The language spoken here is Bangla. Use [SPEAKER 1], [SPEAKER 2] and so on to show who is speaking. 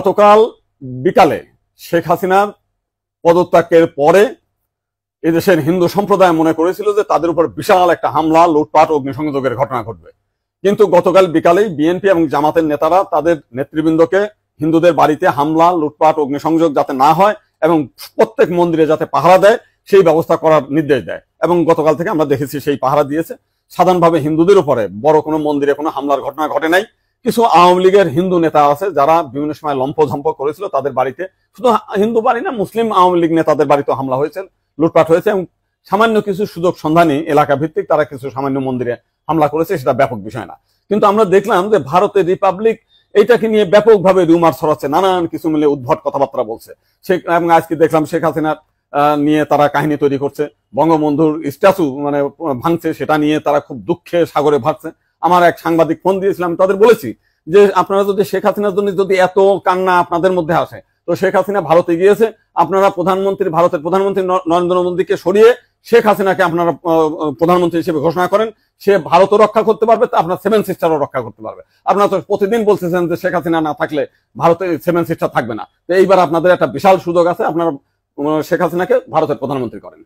[SPEAKER 1] গতকাল বিকালে শেখ হাসিনার পদত্যাগের পরে এদেশের হিন্দু সম্প্রদায় মনে করেছিল যে তাদের উপর বিশাল একটা হামলা, লুটপাট, অগ্নিসংযোগের ঘটনা ঘটবে। কিন্তু গতকাল বিকালেই বিএনপি এবং জামাতের নেতারা তাদের নেতৃবৃন্দকে হিন্দুদের বাড়িতে হামলা, লুটপাট, অগ্নিসংযোগ যাতে না হয় এবং প্রত্যেক মন্দিরে যাতে পাহারা দেয় সেই ব্যবস্থা করার নির্দেশ দেয়। এবং গতকাল থেকে আমরা দেখেছি সেই পাহারা দিয়েছে। সাধারণভাবে হিন্দুদের উপরে বড় কোনো মন্দিরে কোনো হামলার ঘটনা ঘটে নাই। কিছু আওয়ামী লীগের হিন্দু নেতা আছে যারা বিভিন্ন সময় লম্পঝম্প করেছিল, তাদের বাড়িতে, শুধু হিন্দু বাড়ি না, মুসলিম আওয়ামী লীগ নেতাদের বাড়িতে হামলা হয়েছে, লুটপাট হয়েছে এবং সামান্য কিছু সুযোগ সন্ধানী এলাকা ভিত্তিক তারা কিছু সামান্য মন্দিরে হামলা করেছে, সেটা ব্যাপক বিষয় না। কিন্তু আমরা দেখলাম যে ভারতের রিপাবলিক এইটাকে নিয়ে ব্যাপকভাবে রুমার ছড়াচ্ছে, নানান কিছু মিলে উদ্ভট কথাবার্তা বলছে। এবং আজকে দেখলাম শেখ হাসিনার নিয়ে তারা কাহিনী তৈরি করছে, বঙ্গবন্ধুর স্ট্যাচু মানে ভাঙছে, সেটা নিয়ে তারা খুব দুঃখে সাগরে ভাগছে। আমার এক সাংবাদিক ফোন দিয়েছিলাম, তাদের বলেছি যে আপনারা যদি শেখ হাসিনার জন্য যদি এত কান্না আপনাদের মধ্যে আসে, তো শেখ হাসিনা ভারতে গিয়েছে, আপনারা ভারতের প্রধানমন্ত্রী নরেন্দ্র মোদীকে সরিয়ে শেখ হাসিনাকে আপনারা প্রধানমন্ত্রী হিসেবে ঘোষণা করেন, সে ভারতও রক্ষা করতে পারবে, আপনার সেভেন সিস্টারও রক্ষা করতে পারবে। আপনারা তো প্রতিদিন বলতেছেন যে শেখ হাসিনা না থাকলে ভারতে সেভেন সিস্টার থাকবে না। তো এইবার আপনাদের একটা বিশাল সুযোগ আছে, আপনারা শেখ হাসিনাকে ভারতের প্রধানমন্ত্রী করেন।